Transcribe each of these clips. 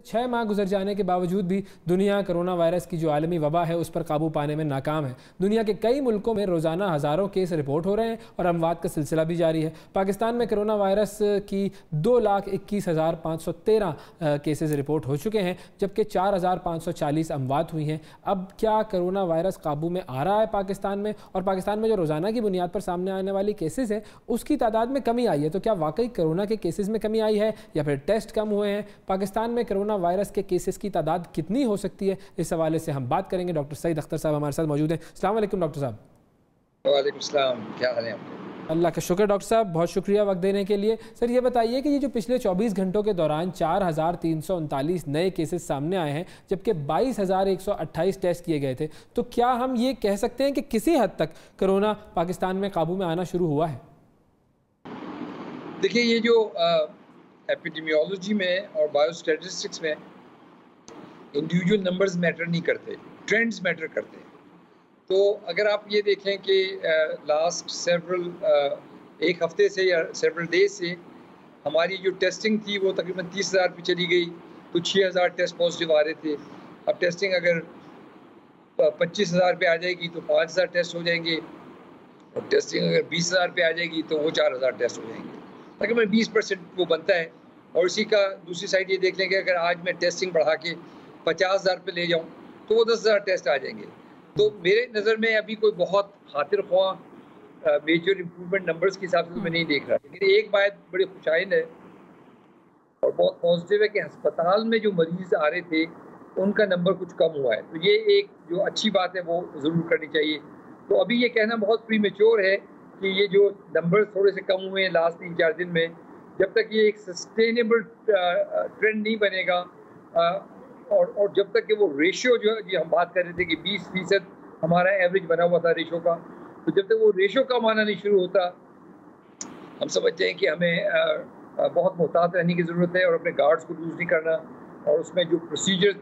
6 माह गुजर जाने के बावजूद भी दुनिया कोरोना वायरस की जो आलमी वबा है उस पर काबू पाने में नाकाम है। दुनिया के कई मुल्कों में रोज़ाना हज़ारों केस रिपोर्ट हो रहे हैं और अमवात का सिलसिला भी जारी है। पाकिस्तान में कोरोना वायरस की 2,21,513 केसेस रिपोर्ट हो चुके हैं, जबकि 4,540 अमवात हुई हैं। अब क्या कोरोना वायरस काबू में आ रहा है पाकिस्तान में? और पाकिस्तान में जो रोज़ाना की बुनियाद पर सामने आने वाली केसेस है उसकी तादाद में कमी आई है, तो क्या वाकई कोरोना के केसेस में कमी आई है या फिर टेस्ट कम हुए हैं? पाकिस्तान में कोरोना वायरस के केसेस की तादाद कितनी हो सकती है, इस हवाले से हम बात करेंगे। डॉक्टर सईद अख्तर साहब हमारे साथ मौजूद हैं। अस्सलाम वालेकुम डॉक्टर साहब। वालेकुम सलाम, क्या हाल है आपके? अल्लाह का शुक्र डॉक्टर साहब, बहुत शुक्रिया वक्त देने के लिए। सर ये बताइए कि ये जो पिछले 24 घंटों के दौरान 4,339 नए केसेस सामने आए हैं, जबकि 22,128 टेस्ट किए गए थे, तो क्या हम ये कह सकते हैं कि किसी हद तक कोरोना पाकिस्तान में काबू में आना शुरू हुआ है? देखिए, ये जो एपिडेमियोलॉजी में और बायोस्टैटिस्टिक्स में इंडिविजुअल नंबर्स मैटर नहीं करते, ट्रेंड्स मैटर करते हैं। तो अगर आप ये देखें कि लास्ट एक हफ्ते से या सेवरल डेज से हमारी जो टेस्टिंग थी वो तकरीबन 30,000 पे चली गई, तो 6,000 टेस्ट पॉजिटिव आ रहे थे। अब टेस्टिंग अगर 25,000 पे आ जाएगी तो 5,000 टेस्ट हो जाएंगे, और टेस्टिंग अगर 20,000 पे आ जाएगी तो वो 4,000 टेस्ट हो जाएंगे। तकरीबन 20% वो बनता है। और इसी का दूसरी साइड ये देख लें कि अगर आज मैं टेस्टिंग बढ़ा के 50,000 पे ले जाऊँ तो वो 10,000 टेस्ट आ जाएंगे। तो मेरे नज़र में अभी कोई बहुत खातिर ख्वाह मेजर इम्प्रूवमेंट नंबर्स के हिसाब से मैं नहीं देख रहा। लेकिन एक बात बड़ी खुशाइन है और बहुत पॉजिटिव है कि अस्पताल में जो मरीज आ रहे थे उनका नंबर कुछ कम हुआ है। तो ये एक जो अच्छी बात है वो ज़रूर करनी चाहिए। तो अभी ये कहना बहुत प्रीमेच्योर है कि ये जो नंबर थोड़े से कम हुए हैं लास्ट 3-4 दिन में, जब तक ये एक सस्टेनेबल ट्रेंड नहीं बनेगा और जब तक कि वो रेशियो जो हम बात कर रहे थे कि 20% हमारा एवरेज बना हुआ था रेशियो का, तो जब तक वो रेशियो कम आना नहीं शुरू होता, हम समझते हैं कि हमें बहुत मोहतात रहने की ज़रूरत है और अपने गार्ड्स को लूज़ नहीं करना। और उसमें जो प्रोसीजर,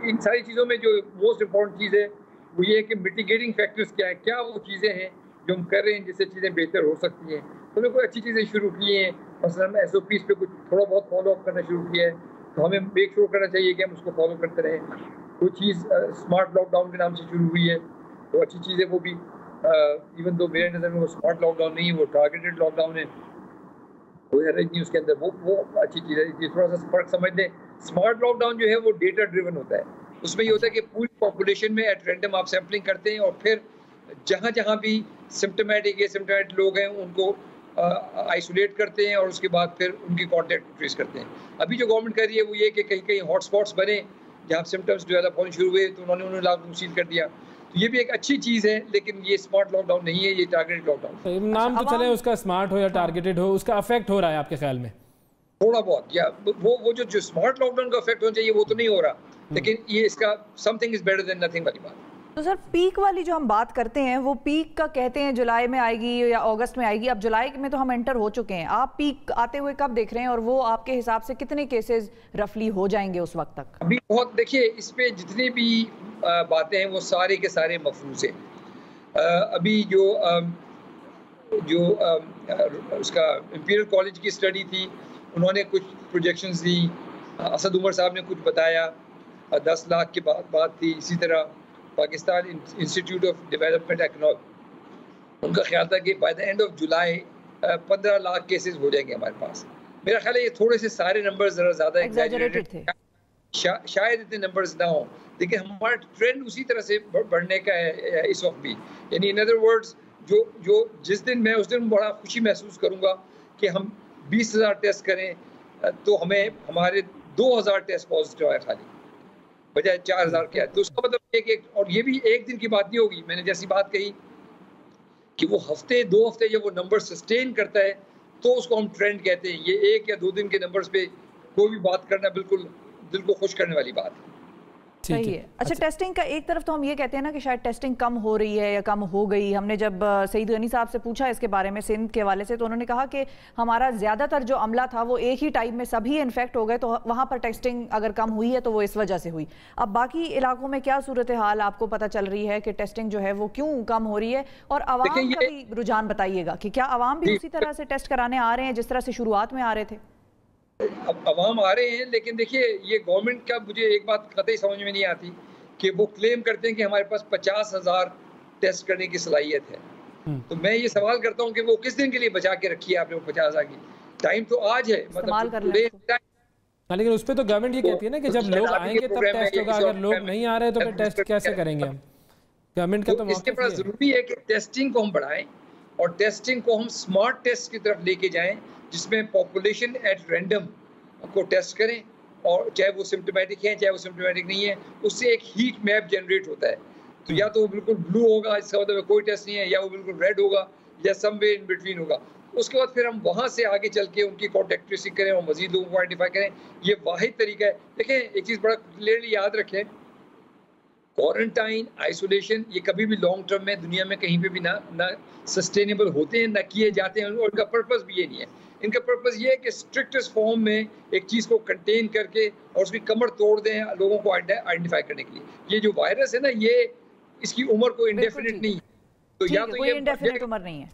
इन सारी चीज़ों में जो मोस्ट इम्पॉर्टेंट चीज़ है वो ये है कि मिटिगेटिंग फैक्टर्स क्या है, क्या वो चीज़ें हैं जो हम कर रहे हैं जिससे चीज़ें बेहतर हो सकती हैं। तो हमने कोई अच्छी चीज़ें शुरू की हैं, मसलन हम SOPs पे कुछ थोड़ा बहुत फॉलो अप करना शुरू किया है, तो हमें मेक श्योर करना चाहिए कि हम उसको फॉलो करते रहें। कोई चीज़ स्मार्ट लॉकडाउन के नाम से शुरू हुई है, तो अच्छी चीज़ है वो भी। इवन तो मेरे नज़र में वो स्मार्ट लॉकडाउन नहीं है, वो टारगेटेड लॉकडाउन है, कोई हर्ज नहीं उसके अंदर, वो अच्छी चीज़ है। ये थोड़ा सा फ़र्क समझ लें। स्मार्ट लॉकडाउन जो है वो डेटा ड्रिवन होता है, उसमें ये होता है कि पूरी पॉपुलेशन में एट रैंडम आप सैम्पलिंग करते हैं और फिर जहाँ जहाँ भी सिम्टोमेटिक एसिम्टोमेटिक लोग हैं उनको आइसोलेट करते हैं और उसके बाद फिर उनकी कॉन्टैक्ट ट्रेस करते हैं। अभी जो गवर्नमेंट कर रही है वो ये कि कहीं कहीं हॉटस्पॉट्स बने जहाँ सिम्टम्स डेवलप होने शुरू हुए तो उन्होंने उन्हें लॉकडाउन सील कर दिया। तो ये भी एक अच्छी चीज़ है, लेकिन ये स्मार्ट लॉकडाउन नहीं है, ये टारगेटेड लॉकडाउन। नाम तो चले उसका स्मार्ट हो या टारगेटेड हो, उसका अफेक्ट हो रहा है आपके ख्याल में? थोड़ा बहुत, या वो जो स्मार्ट लॉकडाउन का इफेक्ट होना चाहिए वो तो नहीं हो रहा, लेकिन ये इसका something is better than nothing वाली बात। तो सर पीक वाली जो हम बात करते हैं वो पीक का कहते हैं जुलाई में आएगी या अगस्त में आएगी। अब जुलाई में तो हम एंटर हो चुके हैं, आप पीक आते हुए कब देख रहे हैं और वो आपके हिसाब से कितने केसेस रफली हो जाएंगे उस वक्त तक? अभी बहुत देखिए, इस पे जितनी भी बातें हैं वो सारे के सारे मफरूज हैं। अभी जो उसका इंपीरियल कॉलेज की स्टडी थी, उन्होंने कुछ प्रोजेक्शंस दी, असद उमर साहब ने कुछ बताया, 10 लाख की बात थी। इसी तरह Pakistan institute of development economics, उनका ख्याल था कि by the end of July 15 lakh cases हो जाएंगे हमारे पास। मेरा ख्याल है ये थोड़े से सारे नंबर्स ज़रा ज़्यादा एग्जैजरेटेड थे, शायद इतने नंबर्स ना हो, लेकिन हमारा ट्रेंड उसी तरह से बढ़ने का है इस वक्त भी। यानी इन अदर वर्ड्स, जो जिस दिन मैं उस दिन बड़ा खुशी महसूस करूँगा कि हम 20,000 टेस्ट करें तो हमें हमारे 2,000 टेस्ट पॉजिटिव आए खाली, बजाय 4,000 के। तो उसका मतलब और ये भी एक दिन की बात नहीं होगी। मैंने जैसी बात कही कि वो हफ्ते 2 हफ्ते जब वो नंबर सस्टेन करता है तो उसको हम ट्रेंड कहते हैं। ये 1 या 2 दिन के नंबर्स पे कोई भी बात करना बिल्कुल दिल को खुश करने वाली बात है। सही है। अच्छा, टेस्टिंग का एक तरफ तो हम ये कहते हैं ना कि शायद टेस्टिंग कम हो रही है या कम हो गई। हमने जब सईद गनी साहब से पूछा इसके बारे में सिंध के हवाले से, तो उन्होंने कहा कि हमारा ज़्यादातर जो अमला था वो एक ही टाइम में सभी इन्फेक्ट हो गए, तो वहाँ पर टेस्टिंग अगर कम हुई है तो वो इस वजह से हुई। अब बाकी इलाकों में क्या सूरत हाल आपको पता चल रही है कि टेस्टिंग जो है वो क्यों कम हो रही है? और आवाम का भी रुझान बताइएगा कि क्या आवाम भी उसी तरह से टेस्ट कराने आ रहे हैं जिस तरह से शुरुआत में आ रहे थे? अब अवाम आ रहे हैं, लेकिन देखिए ये गवर्नमेंट का मुझे एक बात कतई समझ में नहीं आती कि वो क्लेम करते हैं कि हमारे पास 50,000 टेस्ट करने की सलाहियत है। तो मैं ये सवाल करता हूँ कि वो किस दिन के लिए बचा के रखी है आपने वो 50,000 की? टाइम तो आज है, मतलब लेकिन उस पर तो गवर्नमेंट ये कहती है ना कि जब लोग आएंगे तब टेस्ट होगा, अगर लोग नहीं आ रहे तो फिर टेस्ट कैसे करेंगे हम? गवर्नमेंट का तो इसके बड़ा जरूरी है कि टेस्टिंग को हम बढ़ाएं और टेस्टिंग को हम स्मार्ट टेस्ट की तरफ लेके जाएं, जिसमें पॉपुलेशन एट रैंडम को टेस्ट करें, और चाहे वो सिम्टोमेटिक है चाहे वो सिम्टोमेटिक नहीं है, उससे एक हीट मैप जनरेट होता है। तो या तो वो बिल्कुल ब्लू होगा, इसका मतलब कोई टेस्ट नहीं है, या वो बिल्कुल रेड होगा, या समवेयर इन बिटवीन होगा। उसके बाद फिर हम वहाँ से आगे चल के उनकी कॉन्टैक्ट ट्रेसिंग करें और मजीद लोगों को आइडेंटिफाई करें। ये वाहिद तरीका है। देखें, एक चीज़ बड़ा क्लियरली याद रखें, क्वारंटाइन, आइसोलेशन, ये कभी भी लॉन्ग टर्म में दुनिया में कहीं पे भी ना सस्टेनेबल होते हैं, ना किए जाते हैं, और उनका पर्पस भी ये नहीं है। इनका पर्पस ये है कि स्ट्रिक्टेस्ट फॉर्म में एक चीज़ को कंटेन करके और उसकी कमर तोड़ दें लोगों को आइडेंटिफाई करने के लिए। ये जो वायरस है ना, ये इसकी उम्र को इंडेफिनिट नहीं है, तो या तो ये इंडेफिनिट उम्र नहीं है।